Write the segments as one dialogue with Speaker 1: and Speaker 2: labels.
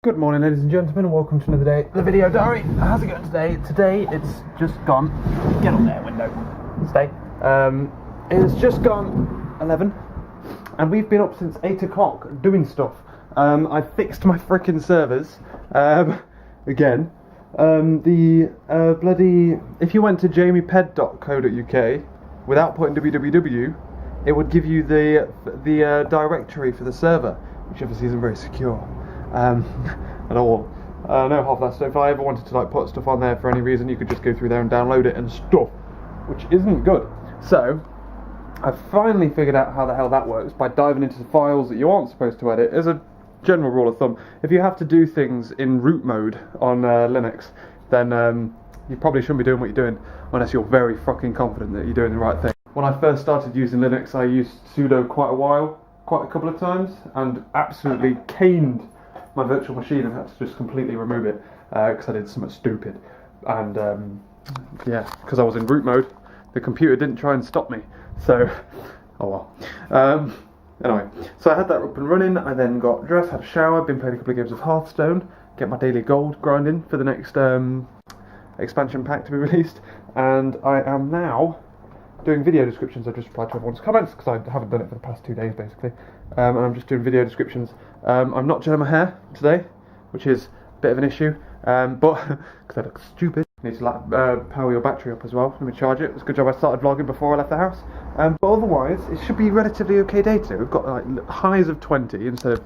Speaker 1: Good morning, ladies and gentlemen, and welcome to another day of the video diary. How's it going today? Today it's just gone. Get on there, window. Stay. It's just gone 11, and we've been up since 8 o'clock doing stuff. I fixed my frickin' servers again. Bloody. If you went to jamieped.co.uk without putting www, it would give you the directory for the server, which obviously isn't very secure. At all. No half that stuff. If I ever wanted to like put stuff on there for any reason, you could just go through there and download it and stuff, which isn't good. So I've finally figured out how the hell that works by diving into the files that you aren't supposed to edit. As a general rule of thumb, if you have to do things in root mode on Linux, then you probably shouldn't be doing what you're doing unless you're very fucking confident that you're doing the right thing. When I first started using Linux, I used sudo quite a couple of times, and absolutely caned my virtual machine and had to just completely remove it because I did something stupid. And yeah, because I was in root mode, the computer didn't try and stop me. So, oh well. Anyway, so I had that up and running. I then got dressed, had a shower, been playing a couple of games of Hearthstone, get my daily gold grinding for the next expansion pack to be released, and I am now doing video descriptions. I've just replied to everyone's comments because I haven't done it for the past 2 days basically, and I'm just doing video descriptions. I'm not gelling my hair today, which is a bit of an issue, but because I look stupid. You need to power your battery up as well. Let me charge it. It's a good job I started vlogging before I left the house, but otherwise it should be a relatively okay day today. We've got like highs of 20 instead of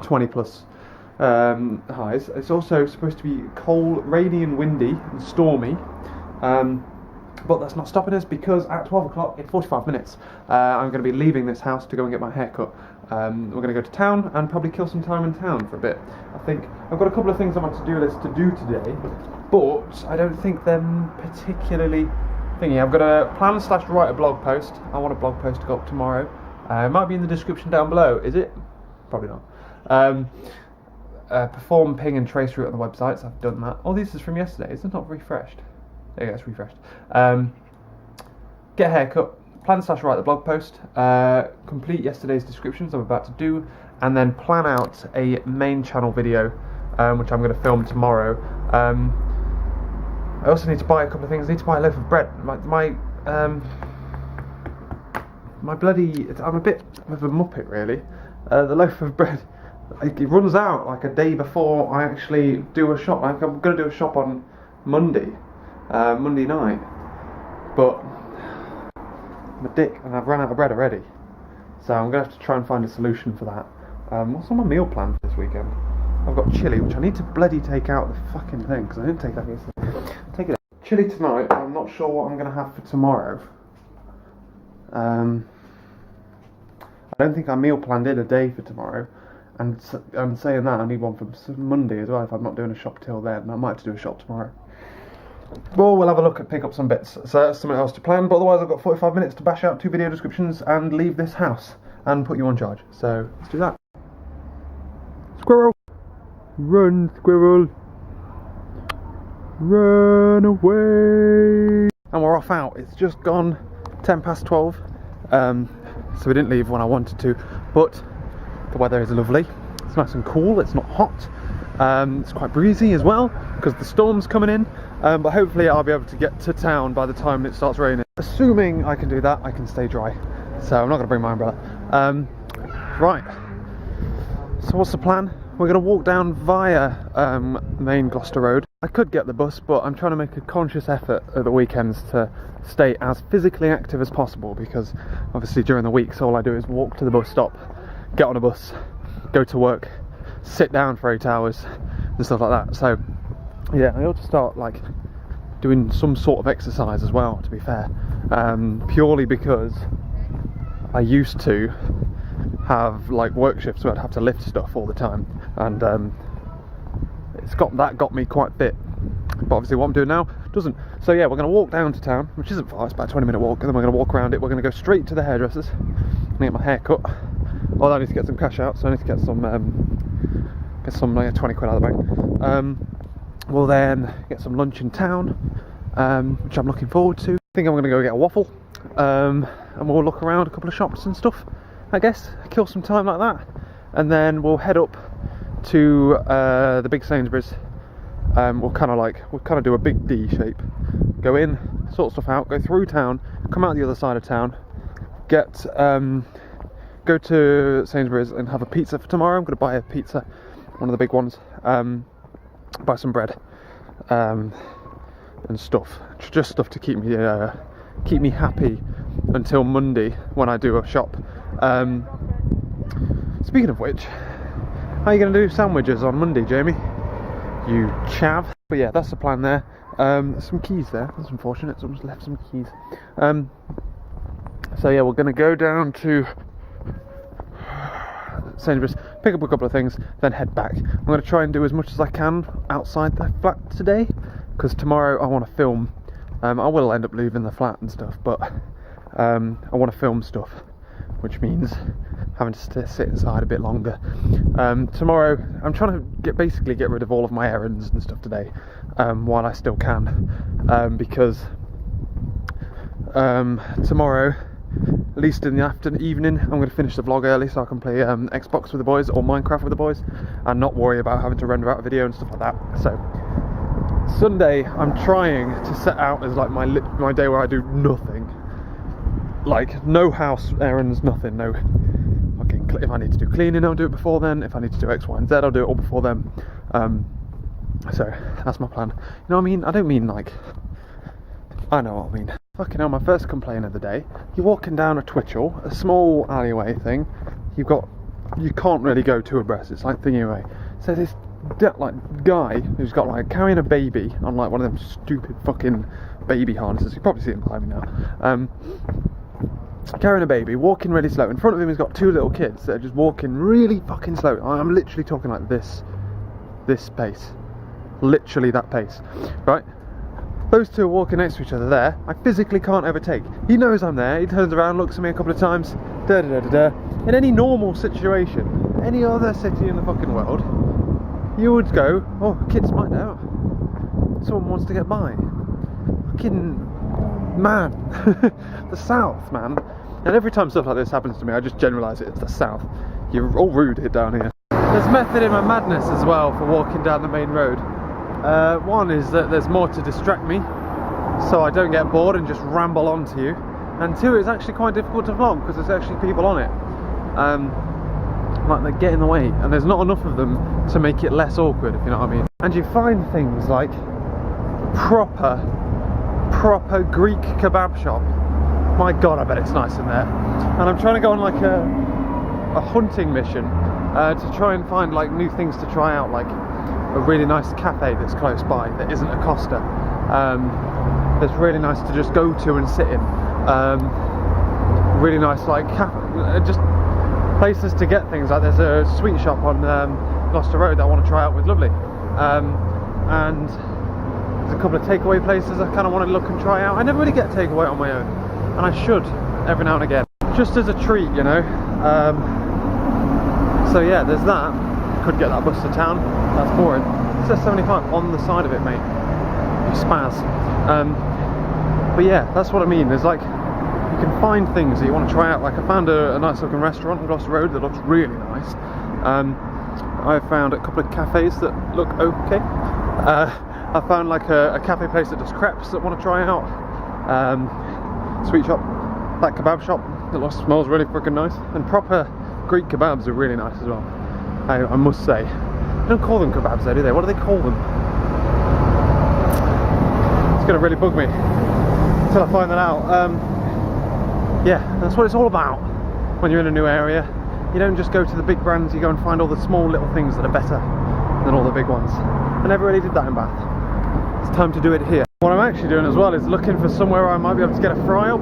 Speaker 1: 20 plus highs. It's also supposed to be cold, rainy and windy and stormy, but that's not stopping us because at 12 o'clock in 45 minutes I'm going to be leaving this house to go and get my hair cut. We're going to go to town and probably kill some time in town for a bit. I think I've got a couple of things on my to-do list to do today, but I don't think they're particularly thingy. I've got a plan / write a blog post. I want a blog post to go up tomorrow. It might be in the description down below. Is it? Probably not. Perform ping and trace route on the websites. I've done that. Oh, this is from yesterday. Is it not refreshed? There you go, it's refreshed. Get a haircut. Plan / write the blog post, complete yesterday's descriptions I'm about to do, and then plan out a main channel video, which I'm going to film tomorrow. I also need to buy a couple of things. I need to buy a loaf of bread. My bloody, I'm a bit of a muppet really. The loaf of bread, it runs out like a day before I actually do a shop. Like I'm going to do a shop on Monday night, but I'm a dick and I've run out of bread already, so I'm going to have to try and find a solution for that. What's on my meal plan for this weekend? I've got chilli, which I need to bloody take out the fucking thing because I didn't take that yesterday. Take it out. Chilli tonight. I'm not sure what I'm going to have for tomorrow. I don't think I meal planned in a day for tomorrow, and saying that I need one for Monday as well if I'm not doing a shop till then. I might have to do a shop tomorrow. Well, we'll have a look at pick up some bits, so that's something else to plan, but otherwise I've got 45 minutes to bash out 2 video descriptions and leave this house and put you on charge, so let's do that. Squirrel! Run, squirrel! Run away! And we're off out. It's just gone 10 past 12, so we didn't leave when I wanted to, but the weather is lovely. It's nice and cool, it's not hot. It's quite breezy as well because the storm's coming in, but hopefully I'll be able to get to town by the time it starts raining. Assuming I can do that, I can stay dry, so I'm not going to bring my umbrella. Right, so what's the plan? We're going to walk down via main Gloucester Road. I could get the bus, but I'm trying to make a conscious effort at the weekends to stay as physically active as possible, because obviously during the weeks all I do is walk to the bus stop, get on a bus, go to work, sit down for 8 hours and stuff like that. So yeah, I ought to start like doing some sort of exercise as well, to be fair, purely because I used to have like work shifts where I'd have to lift stuff all the time, and that got me quite fit, but obviously what I'm doing now doesn't. So yeah, we're going to walk down to town, which isn't far, it's about a 20-minute walk, and then we're going to walk around it. We're going to go straight to the hairdressers and get my hair cut. Although I need to get some cash out, so I need to get some 20 quid out of the bank. We'll then get some lunch in town, which I'm looking forward to. I think I'm going to go get a waffle, and we'll look around a couple of shops and stuff, I guess, kill some time like that, and then we'll head up to the big Sainsbury's. We'll kind of do a big D shape. Go in, sort stuff out, go through town, come out the other side of town, go to Sainsbury's and have a pizza for tomorrow. I'm going to buy a pizza, one of the big ones, buy some bread, and stuff, just stuff to keep me happy until Monday when I do a shop. Speaking of which, how are you going to do sandwiches on Monday, Jamie? You chav. But yeah, that's the plan there. There's some keys there. That's unfortunate. Someone's left some keys. So yeah, we're going to go down to Sainsbury's, pick up a couple of things, then head back. I'm going to try and do as much as I can outside the flat today, because tomorrow I want to film. I will end up leaving the flat and stuff, but I want to film stuff, which means having to sit inside a bit longer. Tomorrow I'm trying to basically get rid of all of my errands and stuff today, while I still can, because tomorrow, at least in the evening, I'm going to finish the vlog early so I can play Xbox with the boys or Minecraft with the boys and not worry about having to render out a video and stuff like that. So Sunday I'm trying to set out as like my day where I do nothing, like no house errands, nothing, no fucking, if I need to do cleaning I'll do it before then, if I need to do X, Y and Z I'll do it all before then. So that's my plan. You know what I mean? I don't mean like, I know what I mean. Fucking hell, my first complaint of the day. You're walking down a Twitchell, a small alleyway thing. You can't really go two abreast. It's like thingy away. So this like guy who's got like carrying a baby on like one of them stupid fucking baby harnesses. You probably see him behind me now. Carrying a baby, walking really slow. In front of him, he's got two little kids that are just walking really fucking slow. I'm literally talking like this pace, literally that pace, right? Those two are walking next to each other there. I physically can't overtake. He knows I'm there. He turns around, looks at me a couple of times. Da da da da da. In any normal situation, any other city in the fucking world, you would go, oh, kids might out. Someone wants to get by. Fucking man. The South, man. And every time stuff like this happens to me, I just generalise it. It's the South. You're all rude here down here. There's method in my madness as well for walking down the main road. One is that there's more to distract me, so I don't get bored and just ramble on to you. And two, it's actually quite difficult to vlog because there's actually people on it. Like they get in the way, and there's not enough of them to make it less awkward, if you know what I mean. And you find things like proper Greek kebab shop. My God, I bet it's nice in there. And I'm trying to go on like a hunting mission to try and find like new things to try out, like a really nice cafe that's close by that isn't a Costa, that's really nice to just go to and sit in, really nice like just places to get things. Like there's a sweet shop on Gloucester Road that I want to try out with Lovely, and there's a couple of takeaway places I kind of want to look and try out. I never really get takeaway on my own, and I should every now and again, just as a treat, you know. So yeah, there's that. Could get that bus to town. That's boring. It says 75 on the side of it, mate. You spaz. But yeah, that's what I mean. There's like, you can find things that you want to try out. Like I found a nice looking restaurant on Gloucester Road that looks really nice. I found a couple of cafes that look okay. I found like a cafe place that does crepes that I want to try out. Sweet shop, that kebab shop that smells really freaking nice. And proper Greek kebabs are really nice as well. I must say. They don't call them kebabs though, do they? What do they call them? It's going to really bug me until I find that out. Yeah, that's what it's all about when you're in a new area. You don't just go to the big brands, you go and find all the small little things that are better than all the big ones. I never really did that in Bath. It's time to do it here. What I'm actually doing as well is looking for somewhere I might be able to get a fry up.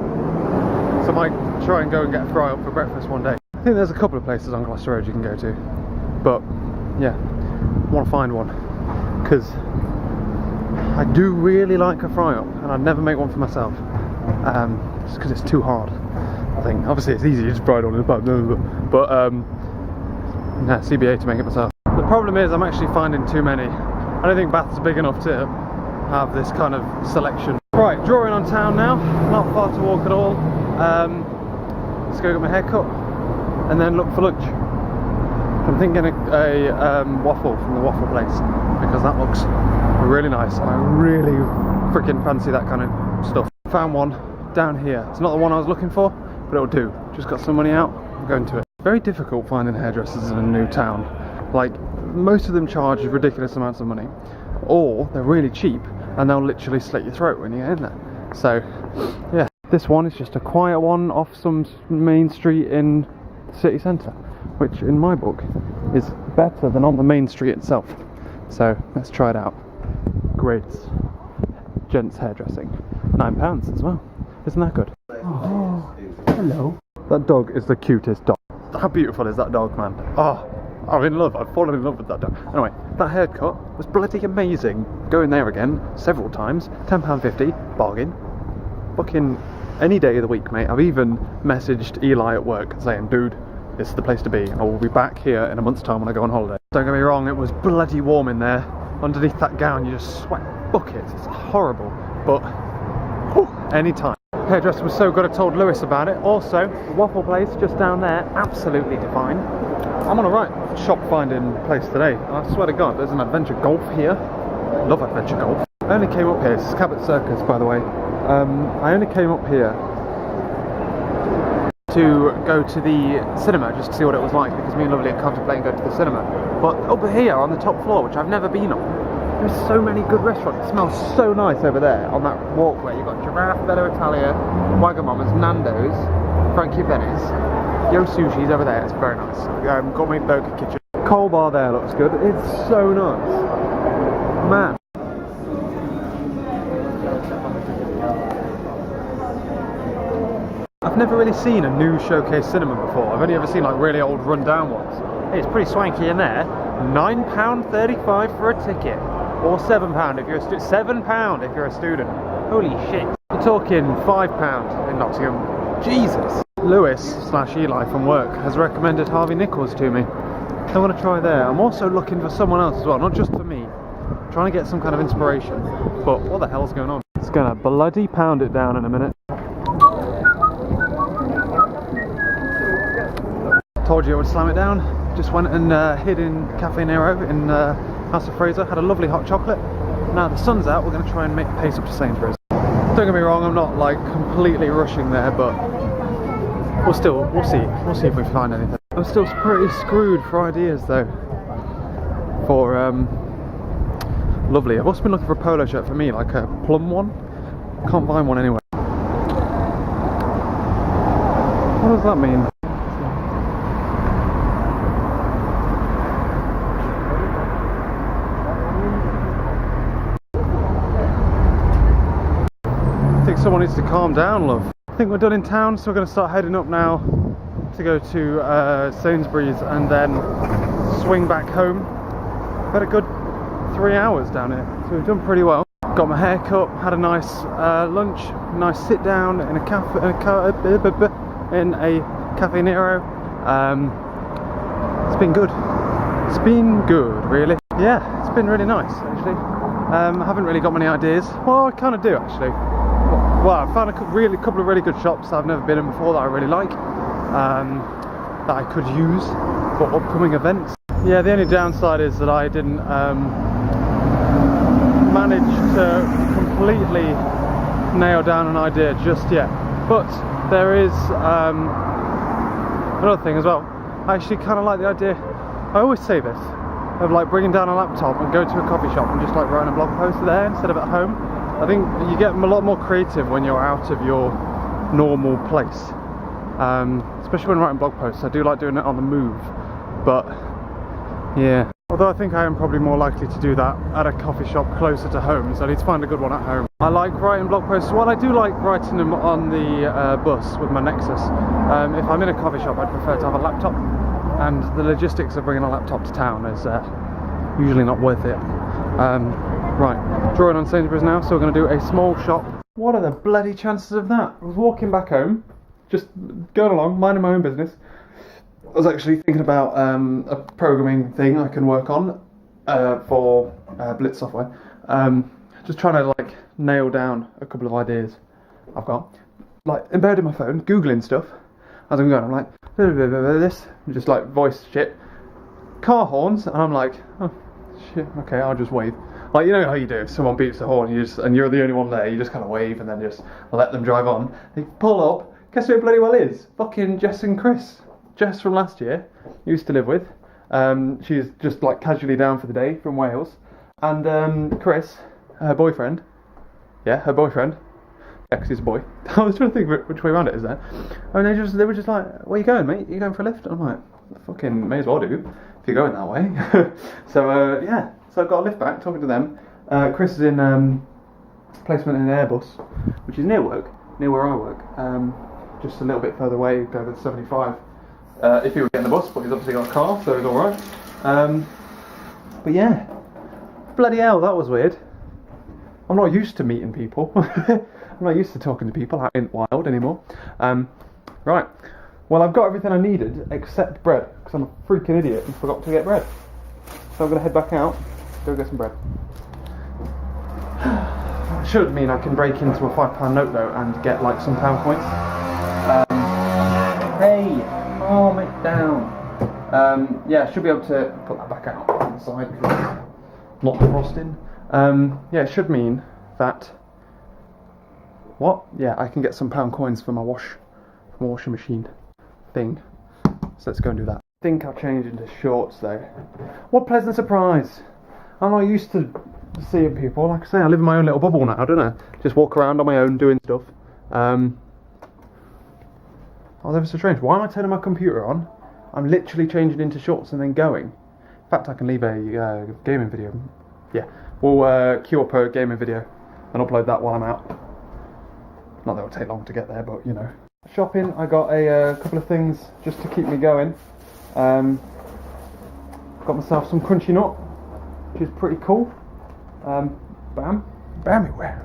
Speaker 1: So I might try and go and get a fry up for breakfast one day. I think there's a couple of places on Gloucester Road you can go to. But yeah, I want to find one because I do really like a fry up, and I'd never make one for myself, just because it's too hard. I think obviously it's easy, you just fry it all in the pan, but nah, CBA to make it myself. The problem is I'm actually finding too many. I don't think Bath's big enough to have this kind of selection. Right, drawing on town now, not far to walk at all. Let's go get my hair cut and then look for lunch. I'm thinking a waffle from the waffle place, because that looks really nice and I really freaking fancy that kind of stuff. Found one down here. It's not the one I was looking for, but it'll do. Just got some money out, I'm going to it. Very difficult finding hairdressers in a new town. Like, most of them charge ridiculous amounts of money, or they're really cheap and they'll literally slit your throat when you get in there. So yeah, this one is just a quiet one off some main street in the city centre, which in my book is better than on the main street itself. So let's try it out. Grace Gents Hairdressing, £9 as well. Isn't that good? Oh, hello. That dog is the cutest dog. How beautiful is that dog, man? Oh, I'm in love. I've fallen in love with that dog. Anyway, that haircut was bloody amazing. Going there again several times. £10.50, bargain. Booking any day of the week, mate. I've even messaged Eli at work saying, dude, this is the place to be. I will be back here in a month's time when I go on holiday. Don't get me wrong, it was bloody warm in there. Underneath that gown, you just sweat buckets. It's horrible, but anytime. Hairdresser was so good I told Lewis about it. Also, the waffle place just down there, absolutely divine. I'm on a right shop finding place today. I swear to God, there's an adventure golf here. Love adventure golf. I only came up here, this is Cabot Circus by the way. I only came up here to go to the cinema just to see what it was like, because me and Lovely are contemplating going to the cinema. But over here on the top floor, which I've never been on, there's so many good restaurants. It smells so nice over there on that walkway. You've got Giraffe, Bella Italia, Wagamama's, Nando's, Frankie Benny's, Yo Sushi's over there. It's very nice. Gourmet Burger Kitchen. Coal bar there looks good. It's so nice. Man. I've never really seen a new showcase cinema before. I've only ever seen like really old run-down ones. Hey, it's pretty swanky in there. £9.35 for a ticket, or £7 if you're a £7 if you're a student. Holy shit! You're talking £5 in Nottingham. Jesus. Lewis/Eli from work has recommended Harvey Nichols to me. I want to try there. I'm also looking for someone else as well, not just for me. I'm trying to get some kind of inspiration. But what the hell's going on? It's gonna bloody pound it down in a minute. Told you I would slam it down. Just went and hid in Cafe Nero in House of Fraser. Had a lovely hot chocolate. Now the sun's out, we're going to try and make the pace up to Sainsbury's. Don't get me wrong, I'm not like completely rushing there, but we'll see. We'll see if we find anything. I'm still pretty screwed for ideas though. For Lovely. I've also been looking for a polo shirt for me, like a plum one. Can't find one anywhere. What does that mean? Someone needs to calm down, love. I think we're done in town, so we're going to start heading up now to go to Sainsbury's and then swing back home. Had a good 3 hours down here, so we've done pretty well. Got my hair cut, had a nice lunch, nice sit down in a Cafe Nero. It's been good. It's been good, really. Yeah, it's been really nice, actually. I haven't really got many ideas. Well, I kind of do, actually. Well, I found a couple of really good shops I've never been in before that I really like, that I could use for upcoming events. Yeah, the only downside is that I didn't manage to completely nail down an idea just yet. But there is another thing as well. I actually kind of like the idea, I always say this, of like bringing down a laptop and going to a coffee shop and just like writing a blog post there instead of at home. I think you get a lot more creative when you're out of your normal place, especially when writing blog posts. I do like doing it on the move, but yeah. Although I think I am probably more likely to do that at a coffee shop closer to home, so I need to find a good one at home. I like writing blog posts. Well, I do like writing them on the bus with my Nexus. If I'm in a coffee shop, I'd prefer to have a laptop, and the logistics of bringing a laptop to town is usually not worth it. Right, drawing on Sainsbury's now, so we're going to do a small shop. What are the bloody chances of that? I was walking back home, just going along, minding my own business. I was actually thinking about a programming thing I can work on for Blitz software. Just trying to like nail down a couple of ideas I've got. Like embedded in my phone, Googling stuff as I'm going. I'm like, this, just like voice shit. car horns, and I'm like, oh shit, okay, I'll just wave. Like, you know how you do, if someone beeps the horn and you're the only one there, you just kind of wave and then just let them drive on. They pull up, guess who it bloody well is? Fucking Jess and Chris. Jess from last year, used to live with. She's just like casually down for the day from Wales. And Chris, her boyfriend. Yeah, her boyfriend. Yeah, 'cause he's a boy. I was trying to think which way around it is there. And they were just like, where you going, mate? You going for a lift? I'm like, fucking may as well do, if you're going that way. So, yeah. So I've got a lift back, talking to them. Chris is in placement in an Airbus, which is near where I work. Just a little bit further away, over the 75. If he were getting the bus, but he's obviously got a car, so he's alright. But yeah, bloody hell, that was weird. I'm not used to meeting people. I'm not used to talking to people out in the wild anymore. Right, well, I've got everything I needed except bread, because I'm a freaking idiot and forgot to get bread. So I'm going to head back out, go get some bread. That should mean I can break into a £5 note though and get like some pound coins. Hey, calm it down. Yeah, should be able to put that back out on the side because it's not frosting. Yeah, it should mean that. What? Yeah, I can get some pound coins for my washing machine thing. So let's go and do that. I think I'll change into shorts though. What pleasant surprise! I'm not used to seeing people. Like I say, I live in my own little bubble now, don't I? Just walk around on my own doing stuff. Oh, that was so strange. Why am I turning my computer on? I'm literally changing into shorts and then going. In fact, I can leave a gaming video. Yeah, we'll queue up a gaming video and upload that while I'm out. Not that it'll take long to get there, but you know. Shopping, I got a couple of things just to keep me going. Got myself some crunchy nut, which is pretty cool. Bam-ware.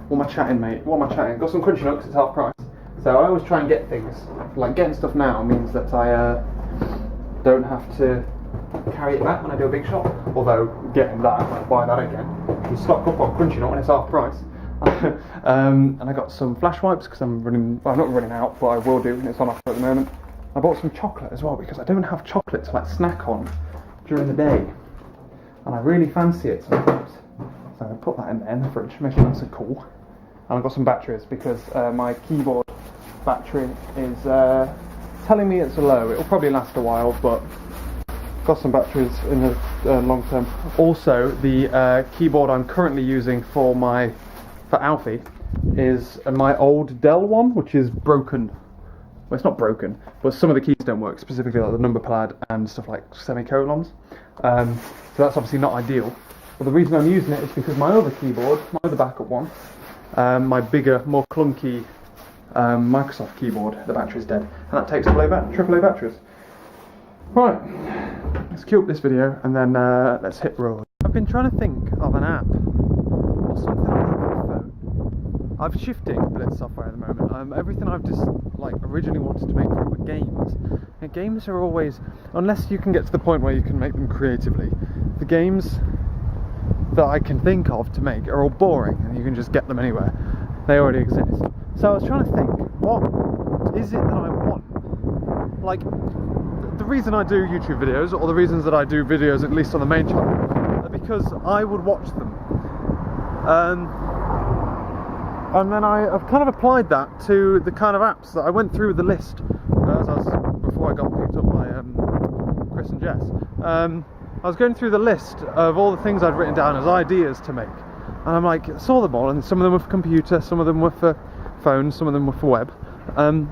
Speaker 1: What am I chatting, mate? What am I chatting? Got some crunchy nut 'cause it's half price. So I always try and get things. Like getting stuff now means that I don't have to carry it back when I do a big shop. Although getting that, I buy that again. You stock up on crunchy nut when it's half price. And I got some flash wipes because I'm running. Well, I'm not running out, but I will do. It's on offer at the moment. I bought some chocolate as well because I don't have chocolate to like snack on during the day, and I really fancy it sometimes. So I put that in there in the fridge, make it nice and cool. And I've got some batteries because my keyboard battery is telling me it's low. It'll probably last a while, but got some batteries in the long term. Also, the keyboard I'm currently using for Alfie is my old Dell one, which is broken. Well, it's not broken, but some of the keys don't work, specifically like the number pad and stuff like semicolons. So that's obviously not ideal. But the reason I'm using it is because my other keyboard, my other backup one, my bigger, more clunky Microsoft keyboard, the battery's dead, and that takes AAA batteries. Right, let's queue up this video and then let's hit roll. I've been trying to think of an app or something like that for the phone. I'm shifting Blitz software at the moment. Everything I've just like originally wanted to make for it were games. And games are always, unless you can get to the point where you can make them creatively, the games that I can think of to make are all boring and you can just get them anywhere. They already exist. So I was trying to think, what is it that I want? Like, the reason I do YouTube videos, or the reasons that I do videos at least on the main channel, are because I would watch them. And then I've kind of applied that to the kind of apps that I went through the list before I got picked up by Chris and Jess. I was going through the list of all the things I'd written down as ideas to make, and I'm like, saw them all, and some of them were for computer, some of them were for phone, some of them were for web. And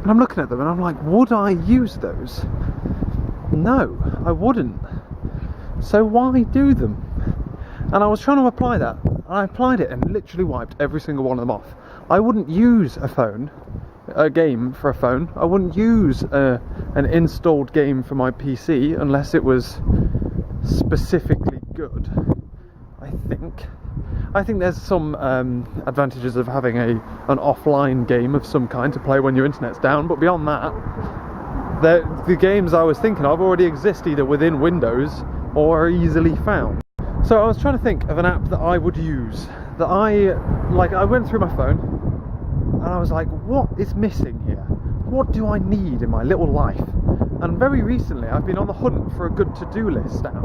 Speaker 1: I'm looking at them and I'm like, would I use those? No, I wouldn't. So why do them? And I was trying to apply that. I applied it and literally wiped every single one of them off. I wouldn't use a game for a phone. I wouldn't use an installed game for my PC unless it was specifically good. I think there's some advantages of having an offline game of some kind to play when your internet's down, but beyond that, the games I was thinking of already exist either within Windows or are easily found. So I was trying to think of an app that I would use, that I went through my phone and I was like, what is missing here? What do I need in my little life? And very recently I've been on the hunt for a good to-do list app.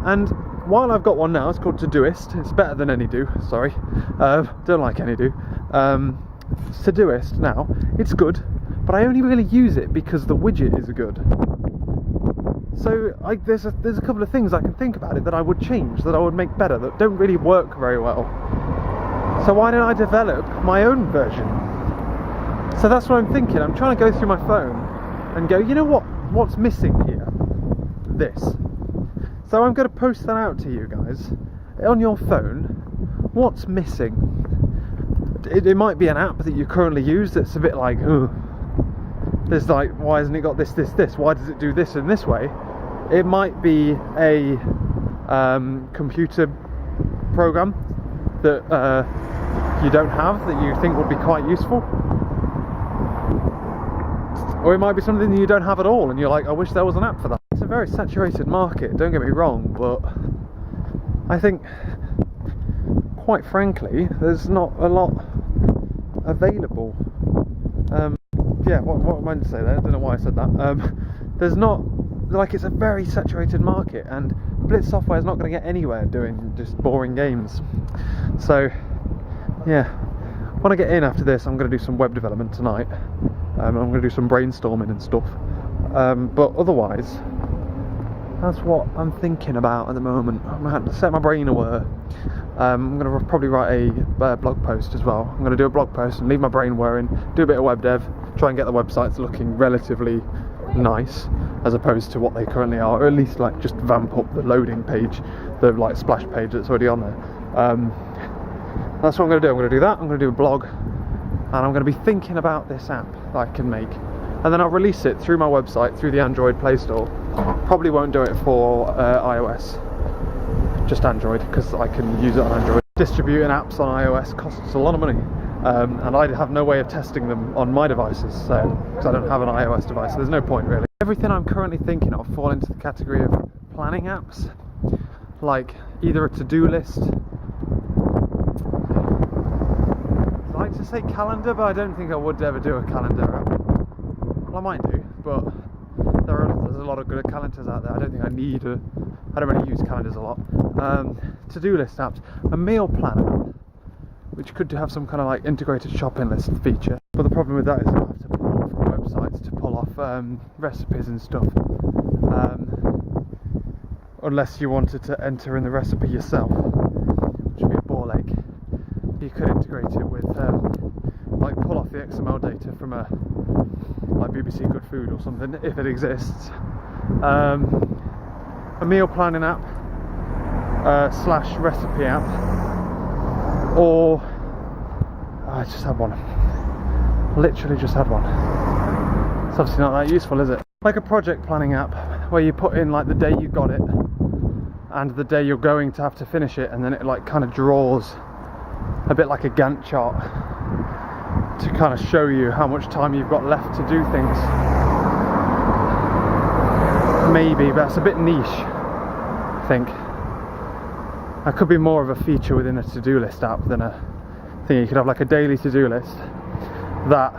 Speaker 1: And while I've got one now, it's called Todoist. It's better than AnyDo, sorry. Don't like AnyDo. Todoist now, it's good, but I only really use it because the widget is good. So there's a couple of things I can think about it that I would change, that I would make better, that don't really work very well. So why don't I develop my own version? So that's what I'm thinking. I'm trying to go through my phone and go, you know what? What's missing here? This. So I'm going to post that out to you guys on your phone. What's missing? It might be an app that you currently use that's a bit like, there's like, why hasn't it got this? Why does it do this in this way? It might be a computer program that you don't have, that you think would be quite useful. Or it might be something that you don't have at all and you're like, I wish there was an app for that. It's a very saturated market, don't get me wrong, but I think, quite frankly, there's not a lot available. Yeah, what am I to say there? I don't know why I said that. There's not, like, it's a very saturated market, and Blitz Software is not going to get anywhere doing just boring games. So, yeah, when I get in after this, I'm going to do some web development tonight. I'm going to do some brainstorming and stuff. But otherwise, that's what I'm thinking about at the moment. I'm going to have to set my brain aware. I'm going to probably write a blog post as well. I'm going to do a blog post and leave my brain whirring, do a bit of web dev, try and get the websites looking relatively nice as opposed to what they currently are, or at least like just vamp up the loading page, the like splash page that's already on there. That's what I'm going to do. I'm going to do that. I'm going to do a blog, and I'm going to be thinking about this app that I can make, and then I'll release it through my website, through the Android Play Store. Probably won't do it for iOS, just Android, because I can use it on Android. Distributing apps on iOS costs a lot of money, and I have no way of testing them on my devices, because I don't have an iOS device, so there's no point really. Everything I'm currently thinking of fall into the category of planning apps, like either a to-do list. I'd like to say calendar, but I don't think I would ever do a calendar app. Well, I might do, but there's a lot of good calendars out there. I don't think I need I don't really use calendars a lot. To-do list apps, a meal planner, which could have some kind of like integrated shopping list feature. But the problem with that is you'll have to pull off from websites to pull off recipes and stuff. Unless you wanted to enter in the recipe yourself, which would be a ball ache. You could integrate it with, like pull off the XML data from a like BBC Good Food or something, if it exists. A meal planning app slash recipe app, or I just had one. Literally just had one. It's obviously not that useful, is it? Like a project planning app where you put in like the day you got it and the day you're going to have to finish it, and then it like kind of draws a bit like a Gantt chart to kind of show you how much time you've got left to do things. Maybe, but that's a bit niche, I think. That could be more of a feature within a to-do list app than a thing. You could have like a daily to-do list that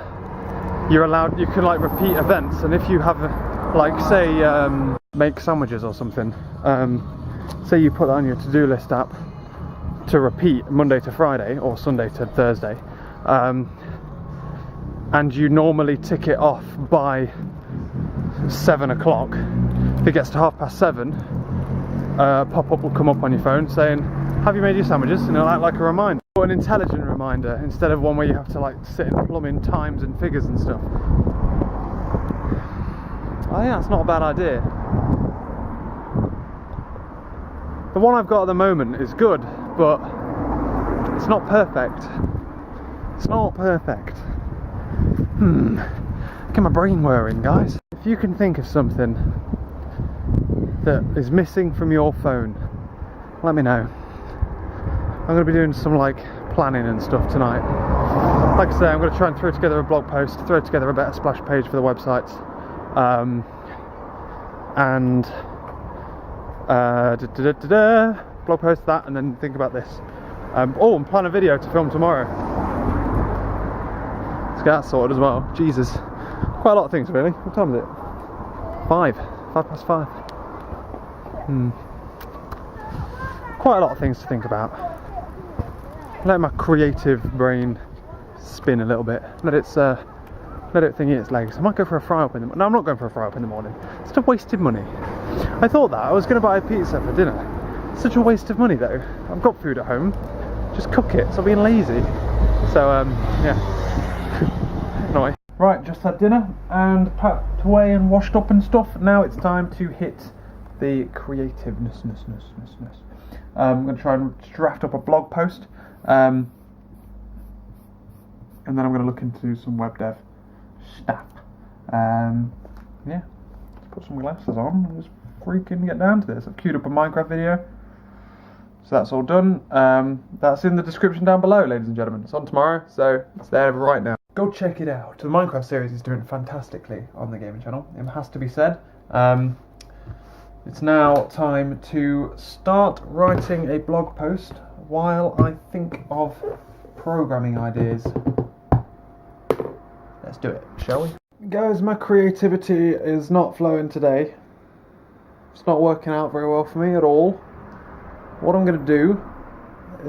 Speaker 1: you're allowed, you can like repeat events, and if you have like say make sandwiches or something, say you put that on your to-do list app to repeat Monday to Friday or Sunday to Thursday, and you normally tick it off by 7 o'clock. If it gets to 7:30, a pop-up will come up on your phone saying, have you made your sandwiches? And it'll act like a reminder, or an intelligent reminder, instead of one where you have to like sit and plumb in times and figures and stuff. I think that's not a bad idea. The one I've got at the moment is good, but it's not perfect. It's not perfect. Get my brain whirring, guys. If you can think of something that is missing from your phone, let me know. I'm going to be doing some like planning and stuff tonight. Like I say, I'm going to try and throw together a blog post, throw together a better splash page for the websites, and blog post that, and then think about this. And plan a video to film tomorrow. Let's get that sorted as well. Jesus, quite a lot of things really. What time is it? 5 past 5. Quite a lot of things to think about. Let my creative brain spin a little bit. Let it thingy its legs. I might go for a fry up in the morning. No, I'm not going for a fry up in the morning. It's just wasted money. I thought that. I was going to buy a pizza for dinner. Such a waste of money though. I've got food at home. Just cook it. Stop being lazy. So, yeah. Anyway. Right, just had dinner and packed away and washed up and stuff. Now it's time to hit the creativeness. I'm going to try and draft up a blog post. And then I'm going to look into some web dev stuff. Yeah, let's put some glasses on and just freaking get down to this. I've queued up a Minecraft video, so that's all done. That's in the description down below, ladies and gentlemen. It's on tomorrow, so it's there right now. Go check it out. The Minecraft series is doing fantastically on the gaming channel, it has to be said. It's now time to start writing a blog post while I think of programming ideas. Let's do it, shall we? Guys, my creativity is not flowing today. It's not working out very well for me at all. What I'm going to do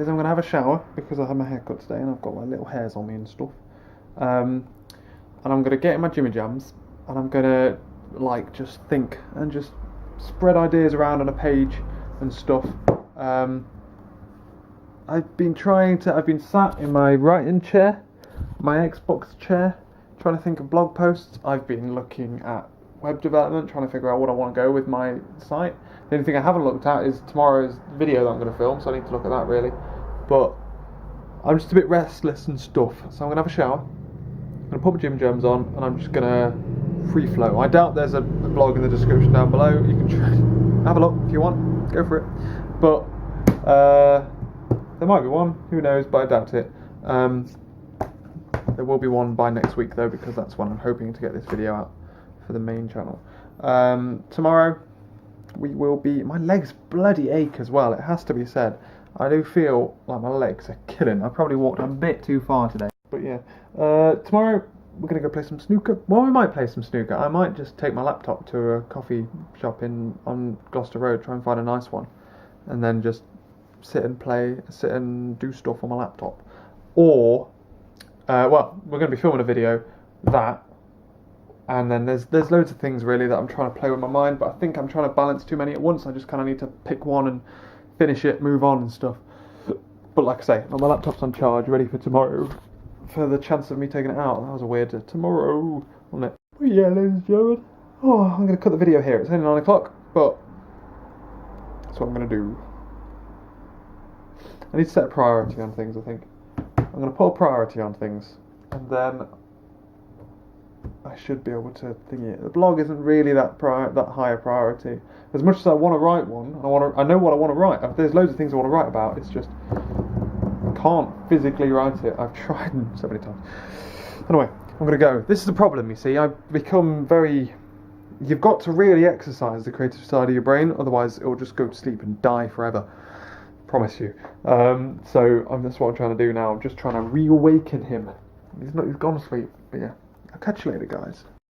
Speaker 1: is I'm going to have a shower because I had my hair cut today and I've got like little hairs on me and stuff. And I'm going to get in my Jimmy Jams and I'm going to like just think and just spread ideas around on a page and stuff. I've been sat in my writing chair, my Xbox chair, trying to think of blog posts. I've been looking at web development, trying to figure out what I want to go with my site. The only thing I haven't looked at is tomorrow's video that I'm going to film, so I need to look at that really. But I'm just a bit restless and stuff, so I'm going to have a shower. I'm going to put my Jim Jams on, and I'm just going to free flow. I doubt there's a blog in the description down below. You can try, have a look if you want, go for it. But there might be one, who knows, but I doubt it. There will be one by next week though, because that's when I'm hoping to get this video out for the main channel. Tomorrow we will be... My legs bloody ache as well, it has to be said. I do feel like my legs are killing. I probably walked a bit too far today. But yeah, tomorrow we're going to go play some snooker. Well, we might play some snooker. I might just take my laptop to a coffee shop on Gloucester Road, try and find a nice one, and then just sit and do stuff on my laptop. Or, well, we're going to be filming a video, and then there's loads of things really that I'm trying to play with my mind, but I think I'm trying to balance too many at once. I just kind of need to pick one and finish it, move on and stuff. But like I say, my laptop's on charge, ready for tomorrow, for the chance of me taking it out. That was a weird tomorrow, wasn't it? But yeah, ladies and gentlemen, I'm going to cut the video here. It's only 9 o'clock, but that's what I'm going to do. I need to set a priority on things, I think. I'm going to put a priority on things, and then I should be able to think it. The blog isn't really that high a priority. As much as I want to write one, I know what I want to write. There's loads of things I want to write about. It's just I can't physically write it. I've tried so many times. Anyway, I'm going to go. This is the problem, you see. I've become very... You've got to really exercise the creative side of your brain, otherwise it will just go to sleep and die forever. Promise you. So that's what I'm trying to do now. I'm just trying to reawaken him. He's gone to sleep. But yeah, I'll catch you later, guys.